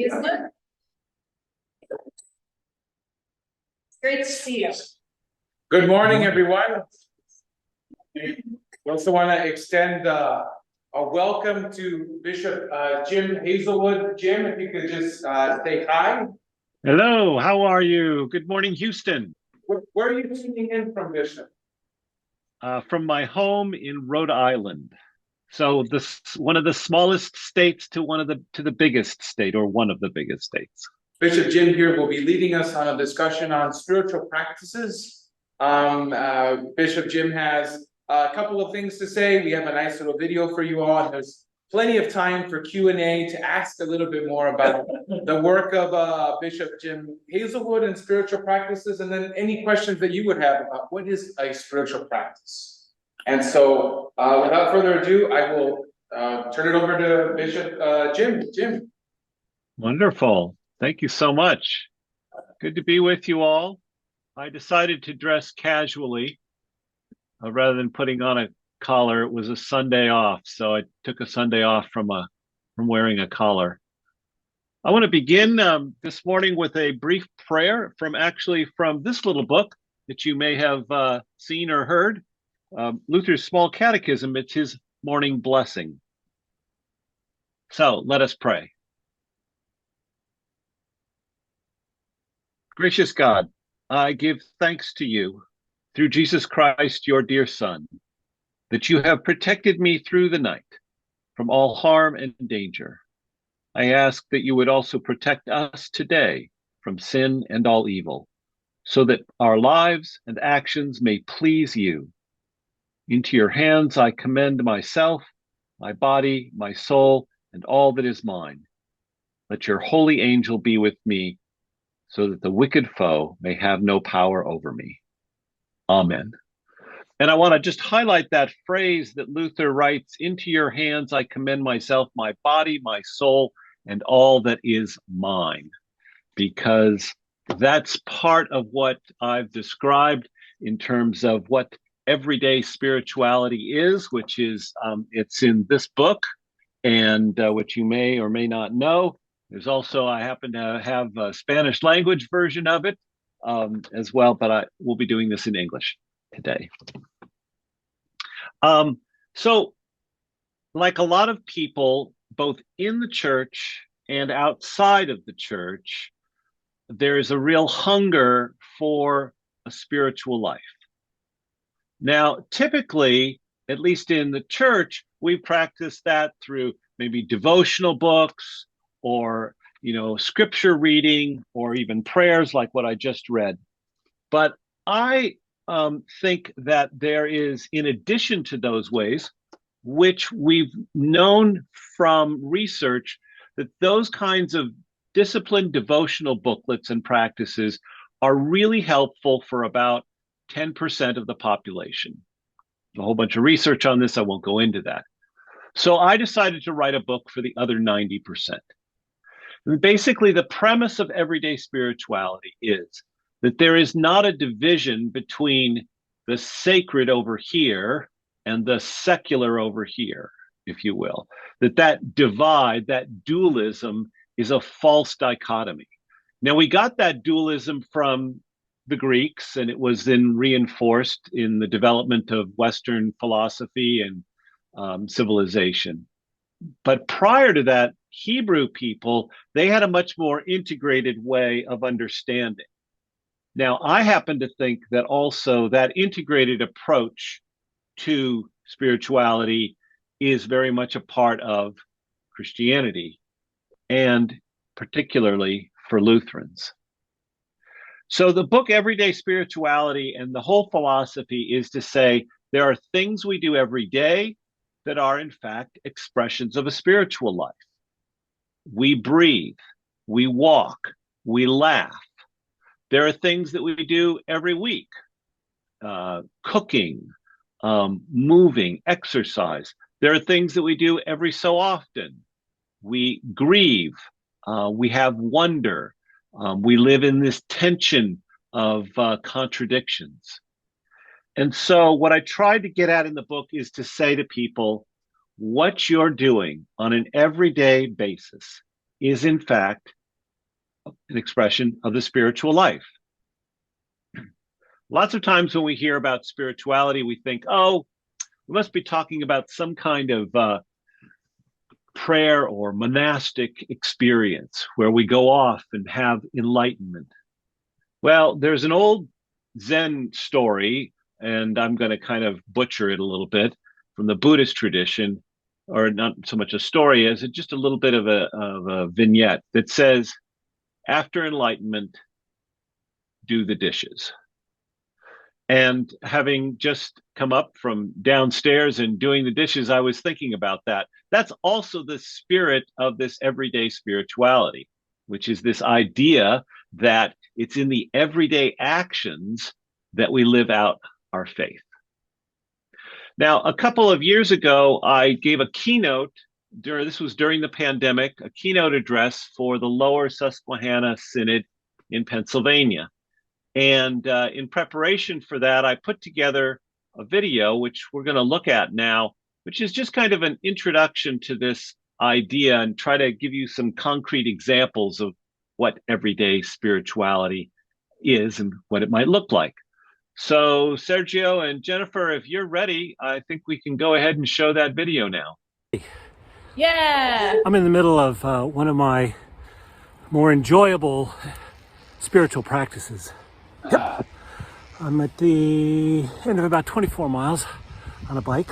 Hazelwood. Great to see you. Good morning, everyone. We also want to extend a welcome to Bishop Jim Hazelwood. Jim, if you could just say hi. Hello, how are you? Good morning, Houston. Where are you tuning in from, Bishop? From my home in Rhode Island. So this one of the smallest states to the biggest state, or one of the biggest states. Bishop Jim here will be leading us on a discussion on spiritual practices. Bishop Jim has a couple of things to say. We have a nice little video for you all, and there's plenty of time for Q&A to ask a little bit more about the work of Bishop Jim Hazelwood and spiritual practices, and then any questions that you would have about what is a spiritual practice. And so, without further ado, I will turn it over to Bishop Jim. Jim. Wonderful. Thank you so much. Good to be with you all. I decided to dress casually rather than putting on a collar. It was a Sunday off, so I took a Sunday off from wearing a collar. I want to begin this morning with a brief prayer from this little book that you may have seen or heard. Luther's Small Catechism. It's his morning blessing. So let us pray. Gracious God, I give thanks to you through Jesus Christ, your dear Son, that you have protected me through the night from all harm and danger. I ask that you would also protect us today from sin and all evil, so that our lives and actions may please you. Into your hands I commend myself, my body, my soul, and all that is mine. Let your holy angel be with me, so that the wicked foe may have no power over me. Amen. And I want to just highlight that phrase that Luther writes, into your hands I commend myself, my body, my soul, and all that is mine, because that's part of what I've described in terms of what everyday spirituality is, which is, it's in this book, and which you may or may not know. There's also, I happen to have a Spanish language version of it as well, but I will be doing this in English today. So like a lot of people, both in the church and outside of the church, there is a real hunger for a spiritual life. Now, typically, at least in the church, we practice that through maybe devotional books, or scripture reading, or even prayers like what I just read. But I think that there is, in addition to those ways, which we've known from research, that those kinds of disciplined devotional booklets and practices are really helpful for about 10% of the population. A whole bunch of research on this, I won't go into that. So I decided to write a book for the other 90%. And basically, the premise of everyday spirituality is that there is not a division between the sacred over here and the secular over here, if you will. That divide, that dualism, is a false dichotomy. Now, we got that dualism from the Greeks, and it was then reinforced in the development of Western philosophy and civilization. But prior to that, Hebrew people, they had a much more integrated way of understanding. Now, I happen to think that also that integrated approach to spirituality is very much a part of Christianity, and particularly for Lutherans. So the book Everyday Spirituality, and the whole philosophy is to say there are things we do every day that are in fact expressions of a spiritual life. We breathe, we walk, we laugh. There are things that we do every week, cooking, moving, exercise. There are things that we do every so often. We grieve, we have wonder, we live in this tension of contradictions. And so what I tried to get at in the book is to say to people, what you're doing on an everyday basis is in fact an expression of the spiritual life. Lots of times when we hear about spirituality, we think, oh, we must be talking about some kind of prayer or monastic experience where we go off and have enlightenment. Well, there's an old Zen story, and I'm going to kind of butcher it a little bit, from the Buddhist tradition, or not so much a story as just a little bit of a vignette that says, after enlightenment, do the dishes. And having just come up from downstairs and doing the dishes, I was thinking about that. That's also the spirit of this everyday spirituality, which is this idea that it's in the everyday actions that we live out our faith. Now, a couple of years ago, I gave a keynote, this was during the pandemic, a keynote address for the Lower Susquehanna Synod in Pennsylvania. And in preparation for that, I put together a video, which we're going to look at now, which is just kind of an introduction to this idea and try to give you some concrete examples of what everyday spirituality is and what it might look like. So Sergio and Jennifer, if you're ready, I think we can go ahead and show that video now. Yeah. I'm in the middle of one of my more enjoyable spiritual practices. Yep. I'm at the end of about 24 miles on a bike,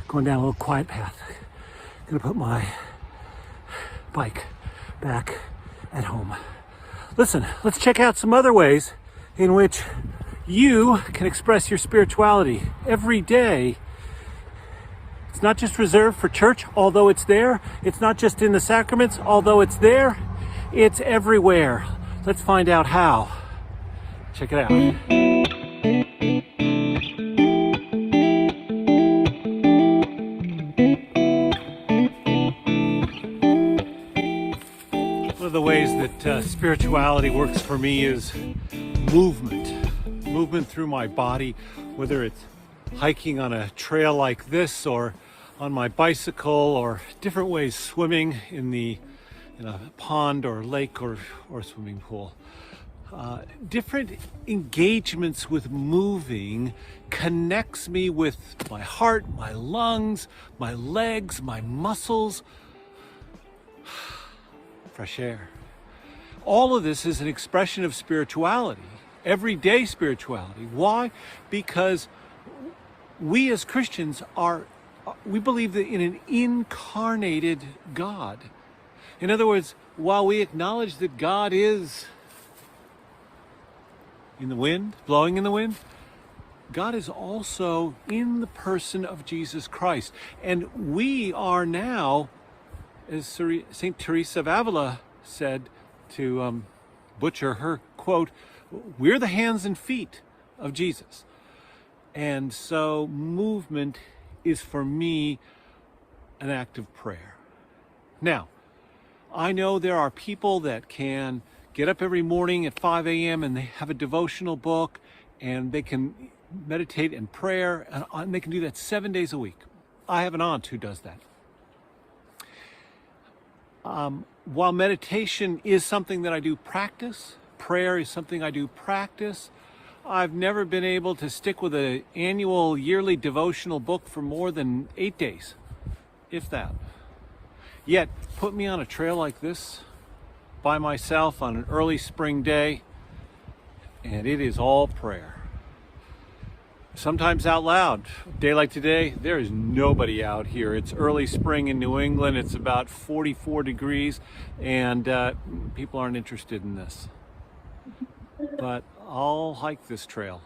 going down a little quiet path. Gonna put my bike back at home. Listen, let's check out some other ways in which you can express your spirituality every day. It's not just reserved for church, although it's there. It's not just in the sacraments, although it's there. It's everywhere. Let's find out how. Check it out. One of the ways that spirituality works for me is movement through my body, whether it's hiking on a trail like this or on my bicycle, or different ways swimming in a pond or lake or swimming pool. Different engagements with moving connects me with my heart, my lungs, my legs, my muscles. Fresh air. All of this is an expression of spirituality, everyday spirituality. Why? Because we as Christians we believe that in an incarnated God. In other words, while we acknowledge that God is in the wind, blowing in the wind, God is also in the person of Jesus Christ. And we are now, as St. Teresa of Avila said, to butcher her quote, we're the hands and feet of Jesus. And so movement is for me an act of prayer. Now, I know there are people that can get up every morning at 5 a.m. and they have a devotional book and they can meditate in prayer, and they can do that 7 days a week. I have an aunt who does that. While meditation is something that I do practice, prayer is something I do practice, I've never been able to stick with an annual yearly devotional book for more than 8 days, if that. Yet, put me on a trail like this by myself on an early spring day, and it is all prayer. Sometimes out loud. A day like today, there is nobody out here. It's early spring in New England. It's about 44 degrees, and people aren't interested in this. But I'll hike this trail,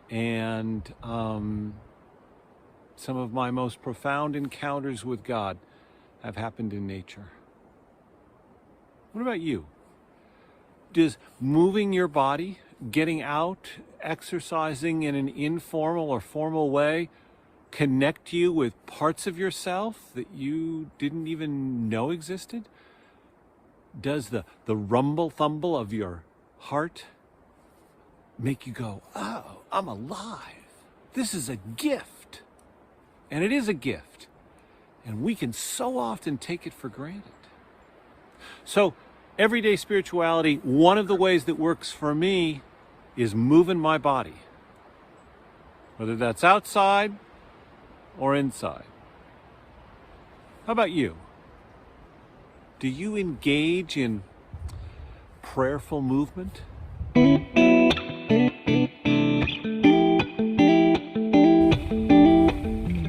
and some of my most profound encounters with God have happened in nature. What about you? Does moving your body, getting out, exercising in an informal or formal way connect you with parts of yourself that you didn't even know existed? Does the rumble-thumble of your heart make you go, oh, I'm alive. This is a gift. And it is a gift. And we can so often take it for granted. So everyday spirituality, one of the ways that works for me is moving my body, whether that's outside or inside. How about you? Do you engage in prayerful movement?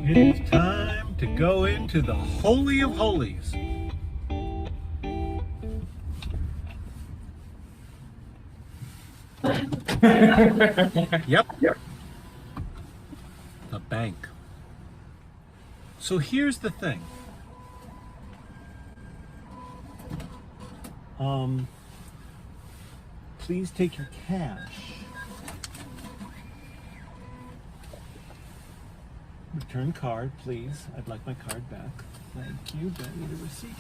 It's time to go into the Holy of Holies. Yep. The bank. So here's the thing. Please take your cash. Return card, please. I'd like my card back. Thank you. Don't need a receipt.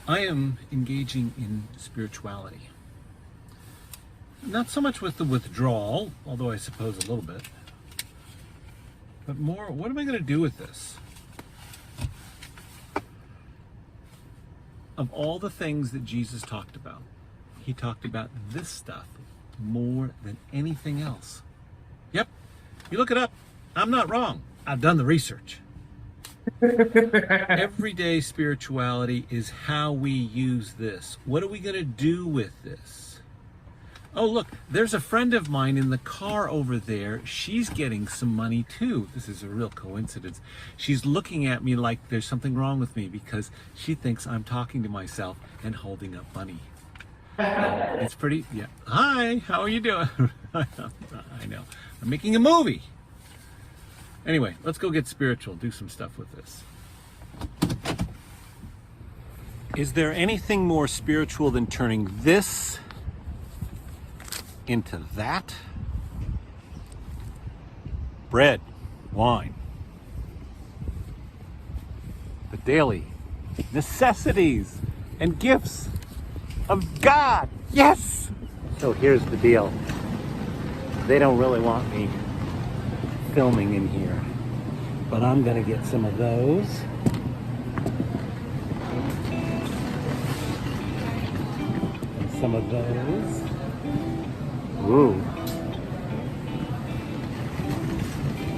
I am engaging in spirituality. Not so much with the withdrawal, although I suppose a little bit, but more, what am I going to do with this? Of all the things that Jesus talked about, he talked about this stuff more than anything else. Yep, you look it up. I'm not wrong. I've done the research. Everyday spirituality is how we use this. What are we going to do with this? Oh, look, there's a friend of mine in the car over there. She's getting some money too. This is a real coincidence. She's looking at me like there's something wrong with me because she thinks I'm talking to myself and holding up money. It's pretty, yeah. Hi, how are you doing? I know. I'm making a movie. Anyway, let's go get spiritual, do some stuff with this. Is there anything more spiritual than turning this into that? Bread, wine, the daily necessities and gifts of God. Yes! So here's the deal. They don't really want me filming in here, but I'm gonna get some of those. And some of those. Ooh.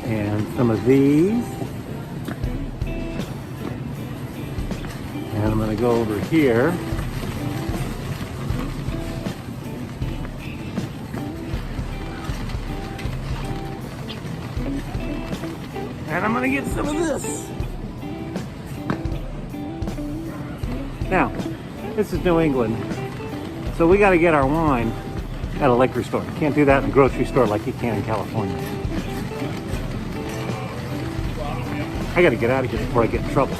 And some of these. And I'm gonna go over here. And I'm gonna get some of this. Now, this is New England, so we gotta get our wine at a liquor store. You can't do that in a grocery store like you can in California. I gotta get out of here before I get in trouble.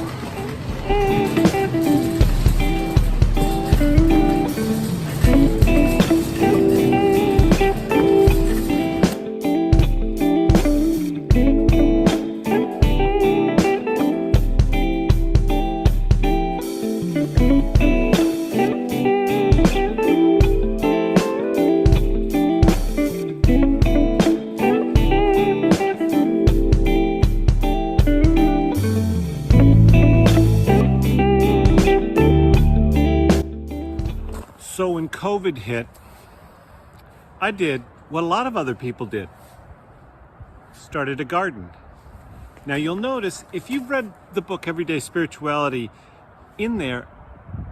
So when COVID hit, I did what a lot of other people did. Started a garden. Now you'll notice, if you've read the book Everyday Spirituality, in there,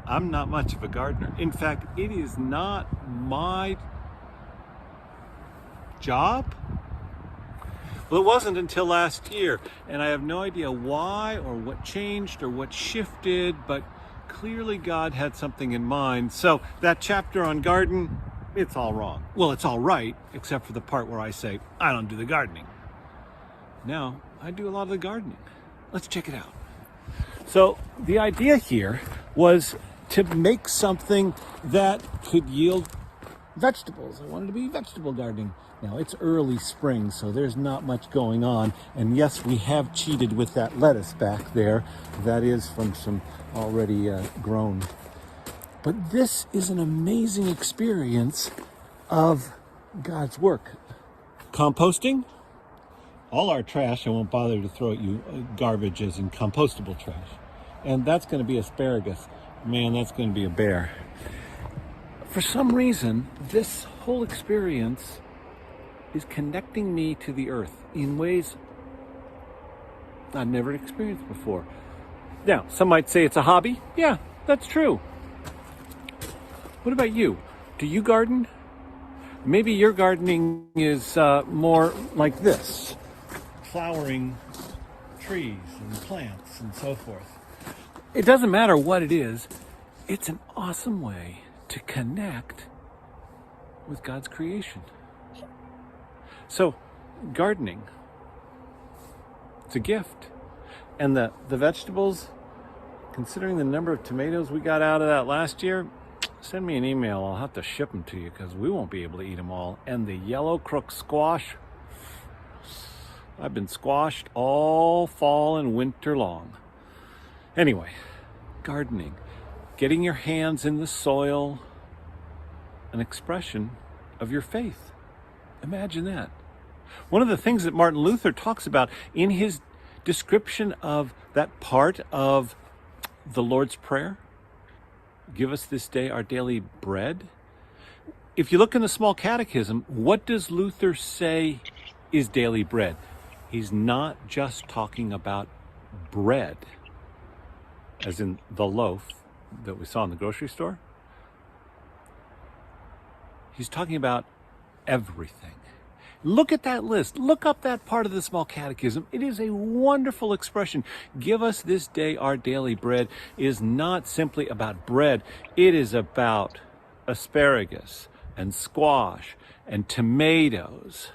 I'm not much of a gardener. In fact, it is not my job. Well, it wasn't until last year, and I have no idea why or what changed or what shifted, but clearly God had something in mind. So that chapter on garden, it's all wrong. Well, it's all right, except for the part where I say, I don't do the gardening. Now, I do a lot of the gardening. Let's check it out. So the idea here was to make something that could yield vegetables. I wanted to be vegetable gardening. Now, it's early spring, so there's not much going on. And yes, we have cheated with that lettuce back there. That is from some already grown. But this is an amazing experience of God's work. Composting. All our trash, I won't bother to throw at you garbage as in compostable trash. and that's going to be asparagus. Man, that's going to be a bear. For some reason, this whole experience is connecting me to the earth in ways I've never experienced before. Now, some might say it's a hobby. Yeah, that's true. What about you? Do you garden? Maybe your gardening is more like this, flowering trees and plants and so forth. It doesn't matter what it is, it's an awesome way to connect with God's creation. So, gardening, it's a gift. And the vegetables, considering the number of tomatoes we got out of that last year, send me an email. I'll have to ship them to you because we won't be able to eat them all. And the yellow crook squash, I've been squashed all fall and winter long. Anyway, gardening, getting your hands in the soil, an expression of your faith. Imagine that. One of the things that Martin Luther talks about in his description of that part of the Lord's Prayer, give us this day our daily bread. If you look in the Small Catechism, what does Luther say is daily bread? He's not just talking about bread, as in the loaf that we saw in the grocery store. He's talking about everything. Look at that list. Look up that part of the Small Catechism. It is a wonderful expression. Give us this day our daily bread is not simply about bread. It is about asparagus and squash and tomatoes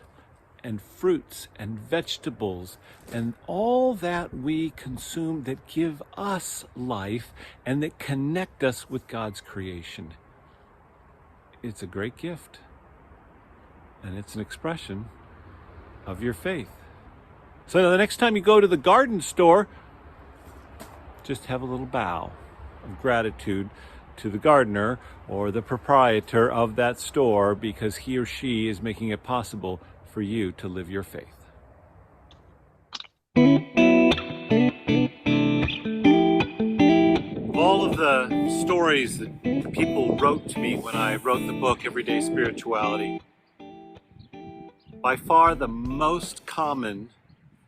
and fruits and vegetables and all that we consume that give us life and that connect us with God's creation. It's a great gift. And it's an expression of your faith. So the next time you go to the garden store, just have a little bow of gratitude to the gardener or the proprietor of that store because he or she is making it possible for you to live your faith. All of the stories that people wrote to me when I wrote the book, Everyday Spirituality, by far the most common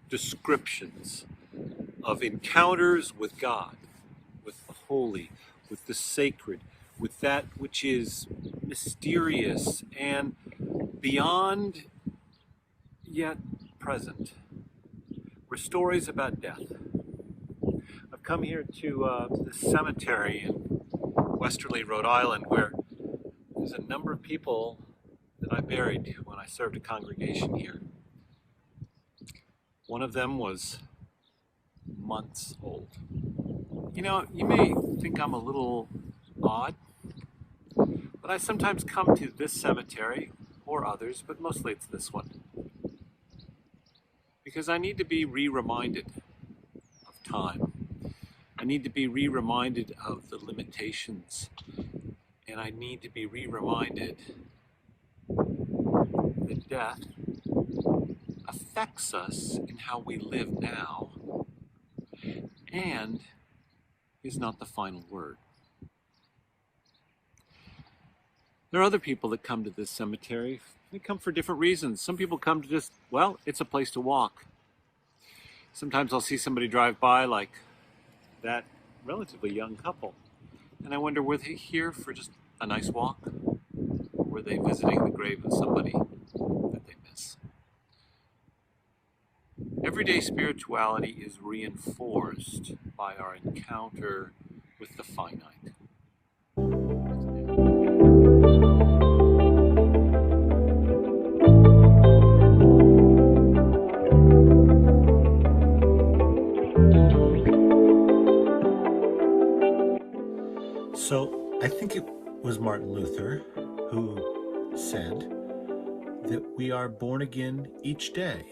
descriptions of encounters with God, with the holy, with the sacred, with that which is mysterious and beyond yet present, were stories about death. I've come here to this cemetery in Westerly, Rhode Island, where there's a number of people that I buried when I served a congregation here. One of them was months old. You know, you may think I'm a little odd, but I sometimes come to this cemetery, or others, but mostly it's this one, because I need to be re-reminded of time. I need to be re-reminded of the limitations, and I need to be re-reminded that death affects us in how we live now and is not the final word. There are other people that come to this cemetery. They come for different reasons. Some people come to just, well, it's a place to walk. Sometimes I'll see somebody drive by like that relatively young couple, and I wonder, were they here for just a nice walk? Or were they visiting the grave of somebody that they miss? Everyday spirituality is reinforced by our encounter with the finite. So I think it was Martin Luther who said that we are born again each day,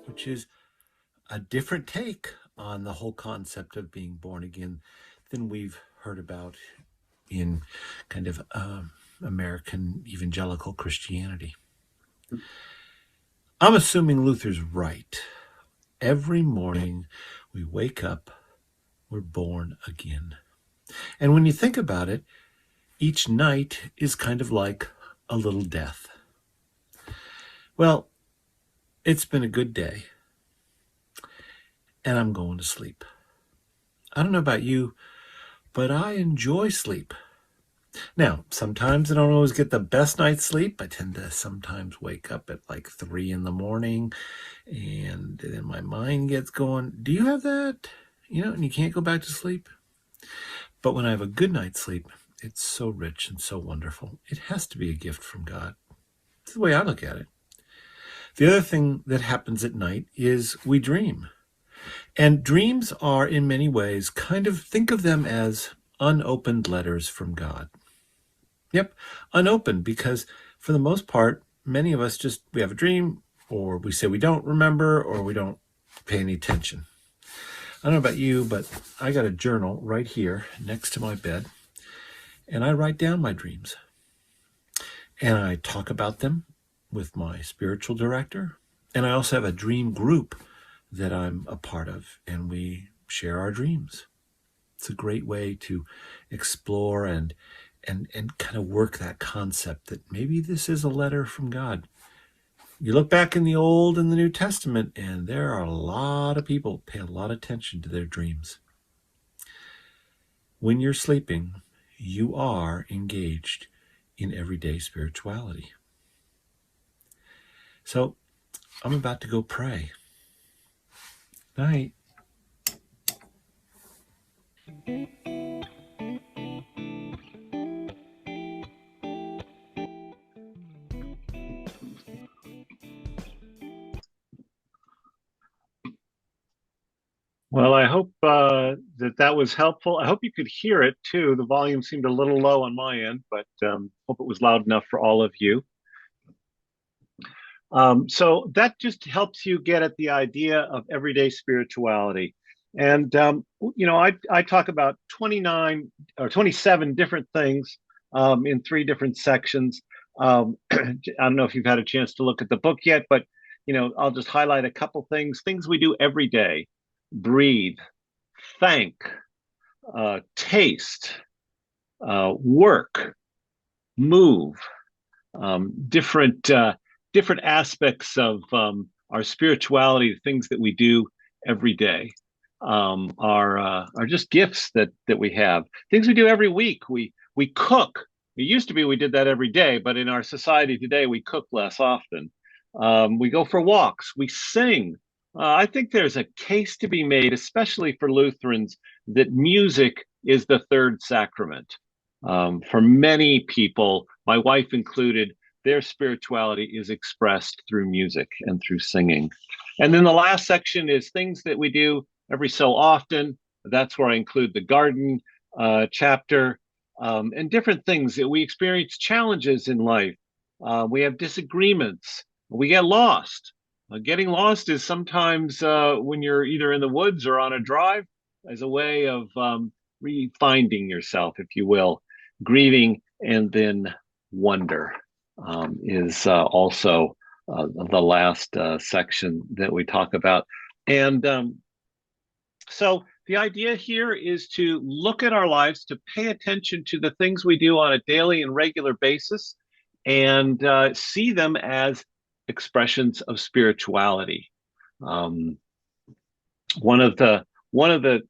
which is a different take on the whole concept of being born again than we've heard about in kind of American evangelical Christianity. I'm assuming Luther's right. Every morning we wake up We're born again. And when you think about it, each night is kind of like a little death. Well, it's been a good day, and I'm going to sleep. I don't know about you, but I enjoy sleep. Now, sometimes I don't always get the best night's sleep. I tend to sometimes wake up at like 3 in the morning, and then my mind gets going. Do you have that? And you can't go back to sleep? But when I have a good night's sleep, it's so rich and so wonderful. It has to be a gift from God. That's the way I look at it. The other thing that happens at night is we dream. And dreams are, in many ways, think of them as unopened letters from God. Yep, unopened, because for the most part, many of us we have a dream, or we say we don't remember, or we don't pay any attention. I don't know about you, but I got a journal right here next to my bed, and I write down my dreams. And I talk about them with my spiritual director. And I also have a dream group that I'm a part of, and we share our dreams. It's a great way to explore and kind of work that concept that maybe this is a letter from God. You look back in the Old and the New Testament, and there are a lot of people pay a lot of attention to their dreams. When you're sleeping, you are engaged in everyday spirituality. So I'm about to go pray. Night. Well, I hope that was helpful. I hope you could hear it too. The volume seemed a little low on my end, but hope it was loud enough for all of you. So that just helps you get at the idea of everyday spirituality. And, I talk about 29 or 27 different things in 3 different sections. I don't know if you've had a chance to look at the book yet, but, I'll just highlight a couple things we do every day: breathe, thank, taste, work, move, different aspects of our spirituality, the things that we do every day, are just gifts that we have. Things we do every week. We cook. It used to be we did that every day, but in our society today, we cook less often. We go for walks. We sing. I think there's a case to be made, especially for Lutherans, that music is the third sacrament. For many people, my wife included, their spirituality is expressed through music and through singing. And then the last section is things that we do every so often. That's where I include the garden chapter, and different things that we experience challenges in life. We have disagreements. We get lost. Getting lost is sometimes when you're either in the woods or on a drive, as a way of refinding yourself, if you will. Grieving and then wonder is also the last section that we talk about. And so the idea here is to look at our lives, to pay attention to the things we do on a daily and regular basis, and see them as expressions of spirituality. One of the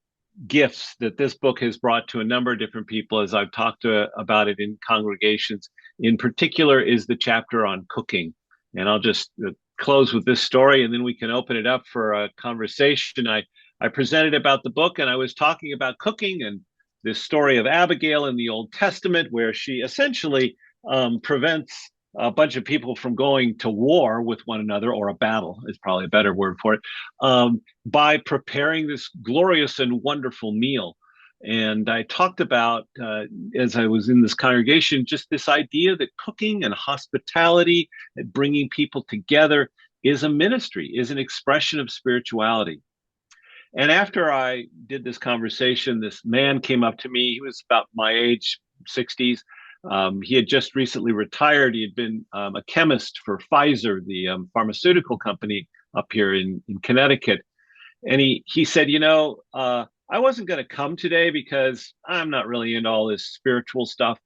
gifts that this book has brought to a number of different people, as I've talked about it in congregations, in particular, is the chapter on cooking. And I'll just close with this story, and then we can open it up for a conversation. I presented about the book, and I was talking about cooking and this story of Abigail in the Old Testament, where she essentially prevents a bunch of people from going to war with one another, or a battle is probably a better word for it, by preparing this glorious and wonderful meal. And I talked about, as I was in this congregation, just this idea that cooking and hospitality and bringing people together is a ministry, is an expression of spirituality. And after I did this conversation, this man came up to me. He was about my age, 60s. He had just recently retired. He had been a chemist for Pfizer, the pharmaceutical company up here in Connecticut. And he said, I wasn't going to come today because I'm not really into all this spiritual stuff,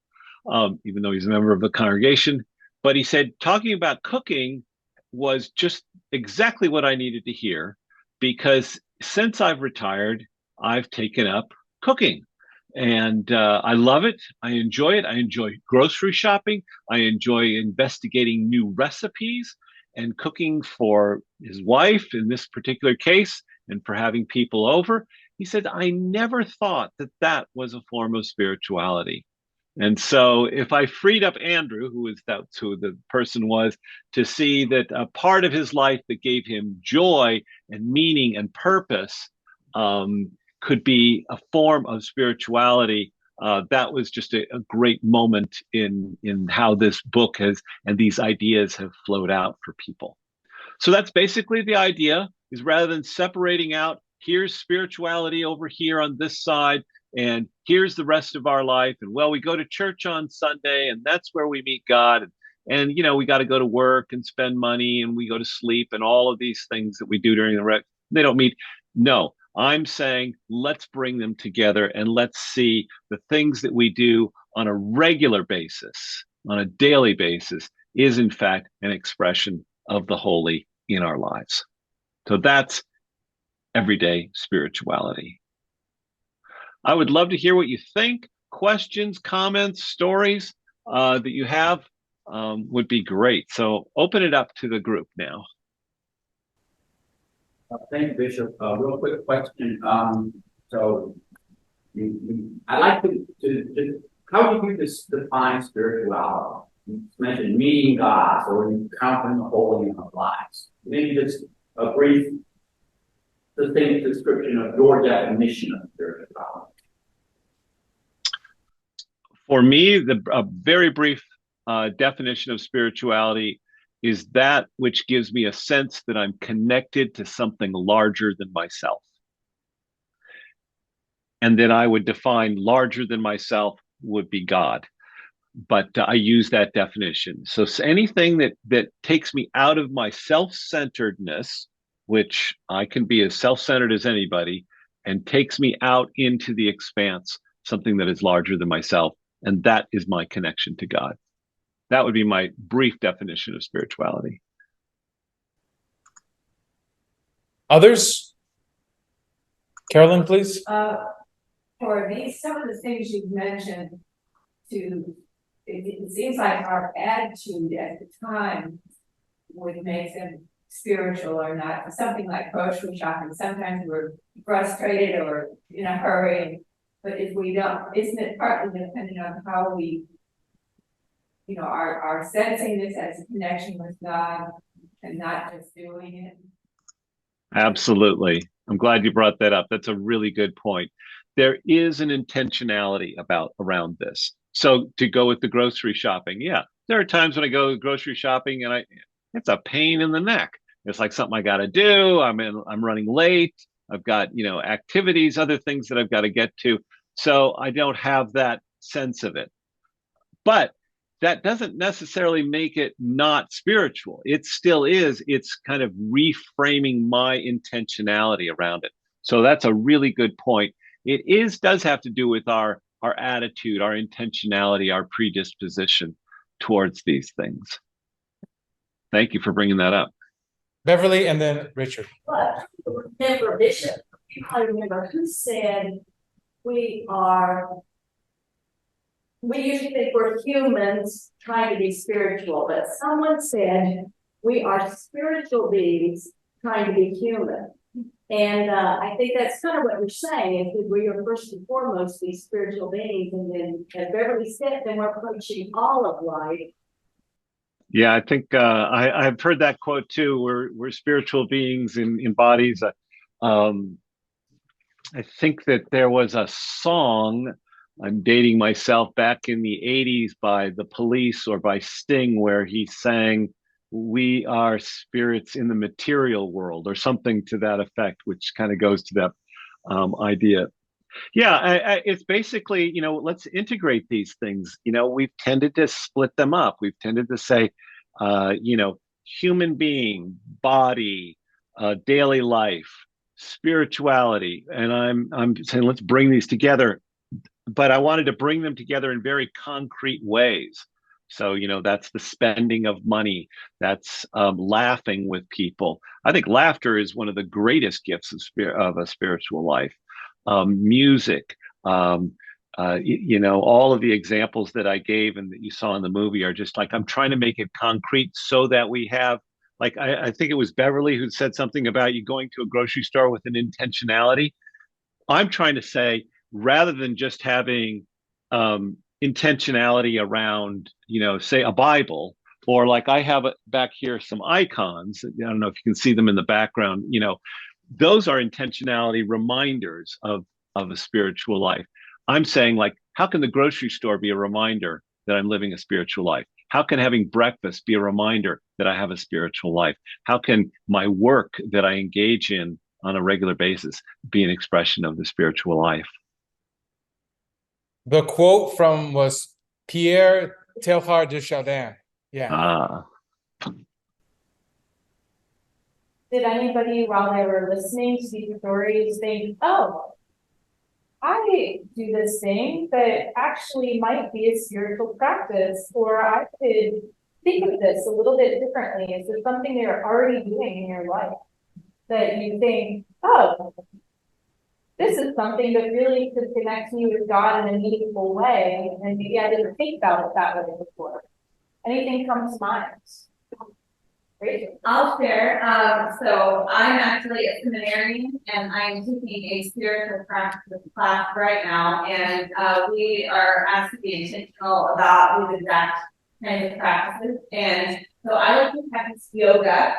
even though he's a member of the congregation. But he said talking about cooking was just exactly what I needed to hear, because since I've retired, I've taken up cooking. And I love it. I enjoy it. I enjoy grocery shopping. I enjoy investigating new recipes and cooking for his wife in this particular case, and for having people over. He said, I never thought that that was a form of spirituality. And so if I freed up Andrew, that's who the person was, to see that a part of his life that gave him joy and meaning and purpose could be a form of spirituality, that was just a great moment in how this book has and these ideas have flowed out for people. So that's basically the idea, is rather than separating out, here's spirituality over here on this side, and here's the rest of our life. And well, we go to church on Sunday, and that's where we meet God. And you know, we got to go to work and spend money, and we go to sleep, and all of these things that we do during the they don't meet. No, I'm saying let's bring them together, and let's see the things that we do on a regular basis, on a daily basis, is in fact an expression of the holy in our lives. So that's everyday spirituality. I would love to hear what you think. Questions, comments, stories that you have would be great. So open it up to the group now. Thank you, Bishop. Real quick question. So I'd like to how do you define spirituality? You mentioned meeting God or encountering the holy in our lives. Maybe just a brief, succinct description of your definition of spirituality. For me, a very brief definition of spirituality is that which gives me a sense that I'm connected to something larger than myself. And then I would define larger than myself would be God. But I use that definition. So anything that takes me out of my self-centeredness, which I can be as self-centered as anybody, and takes me out into the expanse, something that is larger than myself. And that is my connection to God. That would be my brief definition of spirituality. Others? Carolyn, please. For these, some of the things you've mentioned, it seems like our attitude at the time would make them spiritual or not. Something like grocery shopping, sometimes we're frustrated or in a hurry, but if we don't, isn't it partly dependent on how we, are sensing this as a connection with God and not just doing it? Absolutely. I'm glad you brought that up. That's a really good point. There is an intentionality around this. So to go with the grocery shopping, yeah, there are times when I go grocery shopping and it's a pain in the neck. It's like something I got to do. I'm running late. I've got, activities, other things that I've got to get to. So I don't have that sense of it. But that doesn't necessarily make it not spiritual. It still is. It's kind of reframing my intentionality around it. So that's a really good point. It does have to do with our attitude, our intentionality, our predisposition towards these things. Thank you for bringing that up. Beverly and then Richard. But remember, Bishop, you probably remember who said we usually think we're humans trying to be spiritual, but someone said we are spiritual beings trying to be human. And I think that's kind of what you're saying, is that we are first and foremost these spiritual beings, and then, as Beverly said, then we're approaching all of life. Yeah, I think I've heard that quote too. We're spiritual beings in bodies. I think that there was a song, I'm dating myself, back in the 80s by The Police or by Sting, where he sang, "We are spirits in the material world," or something to that effect, which kind of goes to that idea. Yeah, it's basically, let's integrate these things. We've tended to split them up. We've tended to say, human being, body, daily life, spirituality, and I'm saying let's bring these together, but I wanted to bring them together in very concrete ways. So, that's the spending of money, that's laughing with people. I think laughter is one of the greatest gifts of a spiritual life. Music, all of the examples that I gave and that you saw in the movie are just like, I'm trying to make it concrete so that we have, like, I think it was Beverly who said something about you going to a grocery store with an intentionality. I'm trying to say, rather than just having intentionality around, say a Bible, or like I have back here some icons. I don't know if you can see them in the background. Those are intentionality reminders of a spiritual life. I'm saying, like, how can the grocery store be a reminder that I'm living a spiritual life? How can having breakfast be a reminder that I have a spiritual life? How can my work that I engage in on a regular basis be an expression of the spiritual life? The quote was Pierre Teilhard de Chardin. Yeah. Ah. Did anybody, while they were listening to these stories, think, oh, I do this thing that actually might be a spiritual practice, or I could think of this a little bit differently? Is there something you're already doing in your life that you think, oh, this is something that really could connect me with God in a meaningful way, and maybe I didn't think about it that way before? Anything comes to mind? Great. I'll share. So I'm actually a seminarian, and I'm taking a spiritual practice class right now, and we are asked to be intentional about these exact kinds of practices. And so I like to practice yoga,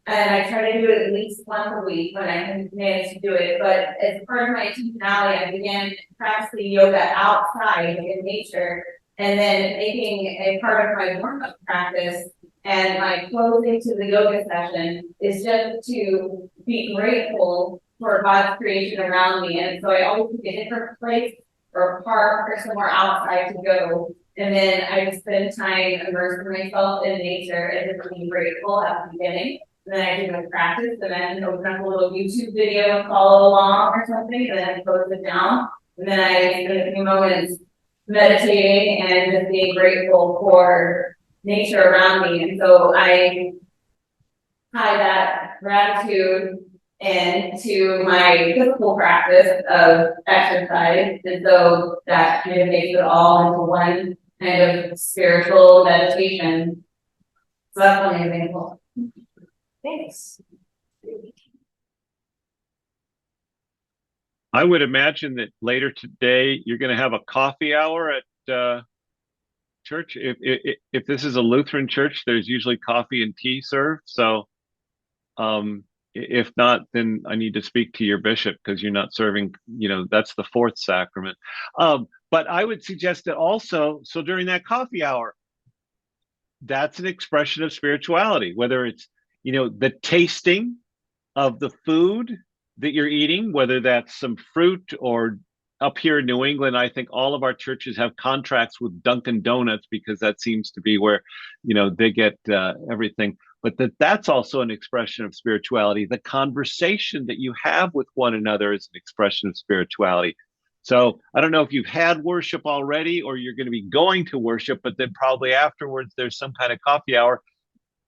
and I try to do it at least once a week when I can manage to do it. But as part of my intentionality, I began practicing yoga outside in nature, and then making a part of my warm-up practice and my closing to the yoga session is just to be grateful for God's creation around me. And so I always pick a different place or a park or somewhere outside to go. And then I spend time immersing myself in nature and just being grateful at the beginning. And then I do my practice, and then open up a little YouTube video and follow along or something, and then I close it down. And then I spend a few moments meditating and just being grateful for nature around me. And so I tie that gratitude into my physical practice of exercise. And so that kind of makes it all into one kind of spiritual meditation. So that's one example. Thanks. I would imagine that later today you're going to have a coffee hour at church. If this is a Lutheran church, there's usually coffee and tea served. So if not, then I need to speak to your bishop, because you're not serving, that's the fourth sacrament. But I would suggest that also, so during that coffee hour, that's an expression of spirituality, whether it's, the tasting of the food that you're eating, whether that's some fruit, or up here in New England, I think all of our churches have contracts with Dunkin' Donuts, because that seems to be where, they get everything. But that's also an expression of spirituality. The conversation that you have with one another is an expression of spirituality. So I don't know if you've had worship already, or you're going to be going to worship, but then probably afterwards there's some kind of coffee hour.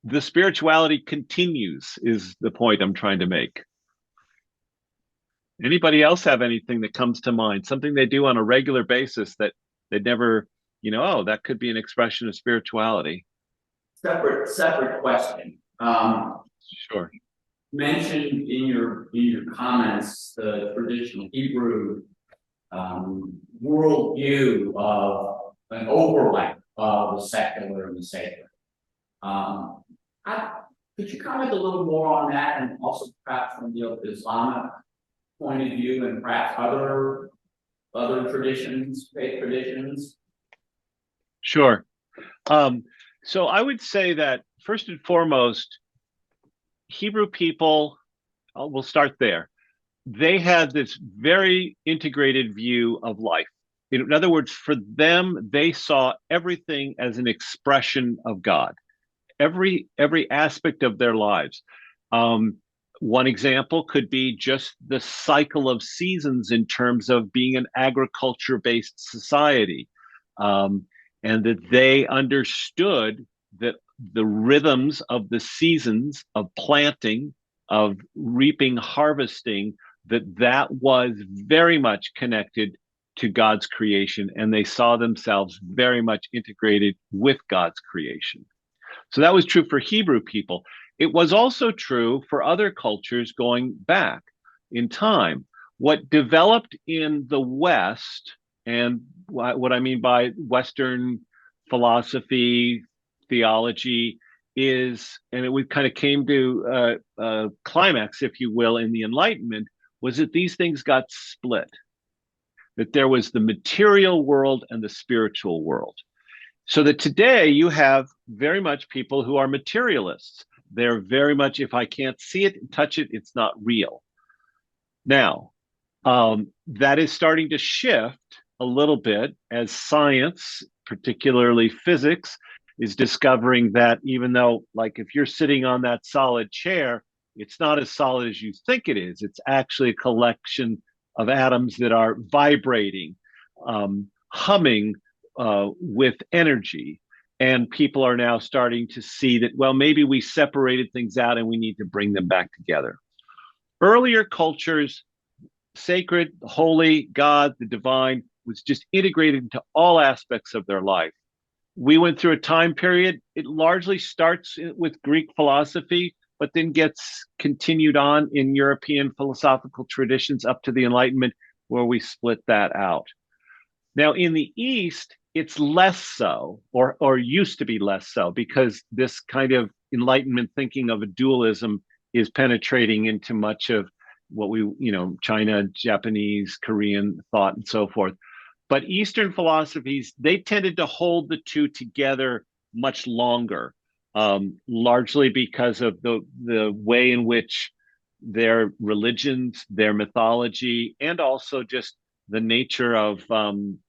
The spirituality continues, is the point I'm trying to make. Anybody else have anything that comes to mind? Something they do on a regular basis that they'd never, oh, that could be an expression of spirituality. Separate question. Sure. Mentioned in your comments the traditional Hebrew worldview of an overlap of the secular and the sacred. Could you comment a little more on that, and also perhaps from the Islamic point of view, and perhaps other traditions, faith traditions? Sure. So I would say that first and foremost, Hebrew people, we'll start there. They had this very integrated view of life. In other words, for them, they saw everything as an expression of God. Every aspect of their lives. One example could be just the cycle of seasons in terms of being an agriculture-based society, and that they understood that the rhythms of the seasons of planting, of reaping, harvesting, that was very much connected to God's creation, and they saw themselves very much integrated with God's creation. So that was true for Hebrew people. It was also true for other cultures going back in time. What developed in the West, and what I mean by Western philosophy, theology, is, and we kind of came to a climax, if you will, in the Enlightenment, was that these things got split, that there was the material world and the spiritual world. So that today you have very much people who are materialists. They're very much, if I can't see it and touch it, it's not real. Now, that is starting to shift a little bit as science, particularly physics, is discovering that even though, like, if you're sitting on that solid chair, it's not as solid as you think it is. It's actually a collection of atoms that are vibrating, humming with energy. And people are now starting to see that, well, maybe we separated things out and we need to bring them back together. Earlier cultures, sacred, holy, God, the divine, was just integrated into all aspects of their life. We went through a time period, it largely starts with Greek philosophy, but then gets continued on in European philosophical traditions up to the Enlightenment, where we split that out. Now, in the East, it's less so, or used to be less so, because this kind of Enlightenment thinking of a dualism is penetrating into much of what we, China, Japanese, Korean thought, and so forth. But Eastern philosophies, they tended to hold the two together much longer, largely because of the way in which their religions, their mythology, and also just the nature of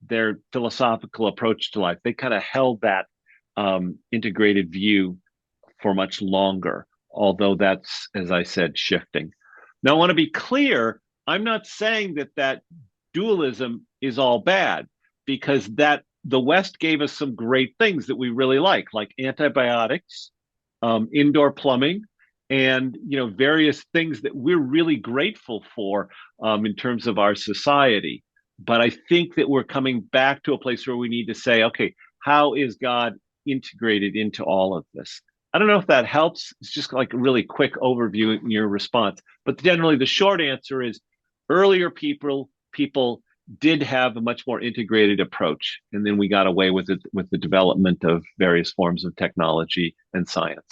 their philosophical approach to life. They kind of held that integrated view for much longer, although that's, as I said, shifting. Now, I want to be clear, I'm not saying that dualism is all bad, because that the West gave us some great things that we really like antibiotics, indoor plumbing, and various things that we're really grateful for in terms of our society. But I think that we're coming back to a place where we need to say, okay, how is God integrated into all of this? I don't know if that helps. It's just like a really quick overview in your response. But generally, the short answer is earlier people did have a much more integrated approach. And then we got away with it with the development of various forms of technology and science.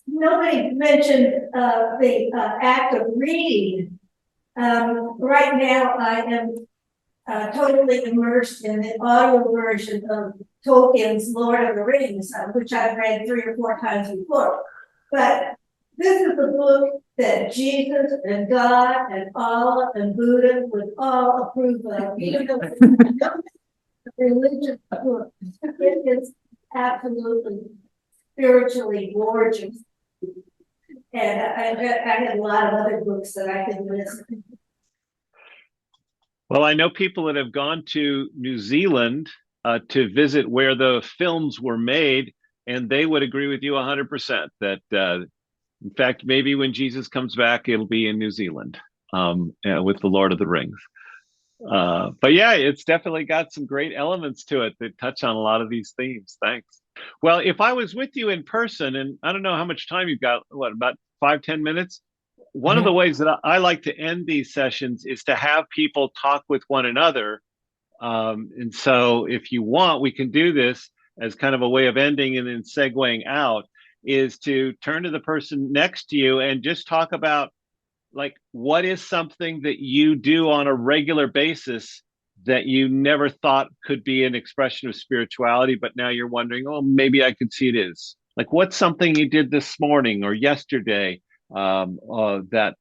Nobody mentioned the act of reading. Right now, I am totally immersed in the audio version of Tolkien's Lord of the Rings, which I've read 3 or 4 times before. But this is the book that Jesus and God and Allah and Buddha would all approve of, even though it's not a religious book. It is absolutely spiritually gorgeous. And I had a lot of other books that I could list. Well, I know people that have gone to New Zealand to visit where the films were made, and they would agree with you 100% that, in fact, maybe when Jesus comes back, it'll be in New Zealand with the Lord of the Rings. But yeah, it's definitely got some great elements to it that touch on a lot of these themes. Thanks. Well, if I was with you in person, and I don't know how much time you've got, about 5-10 minutes? One of the ways that I like to end these sessions is to have people talk with one another. And so if you want, we can do this as kind of a way of ending and then segueing out, is to turn to the person next to you and just talk about, like, what is something that you do on a regular basis that you never thought could be an expression of spirituality, but now you're wondering, oh, maybe I could see it is. Like, what's something you did this morning or yesterday that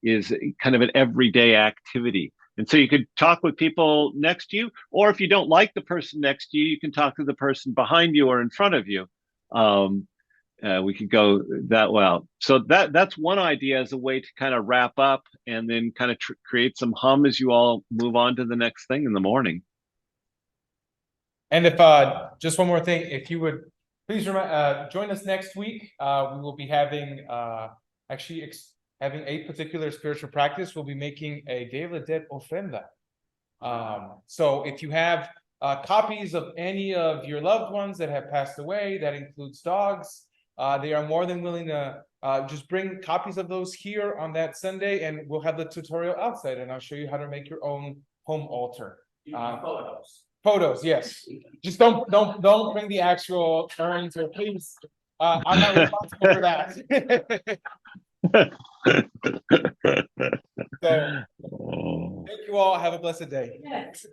is kind of an everyday activity? And so you could talk with people next to you, or if you don't like the person next to you, you can talk to the person behind you or in front of you. We could go that well. So that's one idea as a way to kind of wrap up and then kind of create some hum as you all move on to the next thing in the morning. And if just one more thing, if you would please join us next week. We will be having having a particular spiritual practice. We'll be making a Day of the Dead ofrenda. So if you have copies of any of your loved ones that have passed away, that includes dogs, they are more than willing to just bring copies of those here on that Sunday, and we'll have the tutorial outside, and I'll show you how to make your own home altar. Photos, yes. Just don't bring the actual urns, or please. I'm not responsible for that. So, thank you all. Have a blessed day. Yes.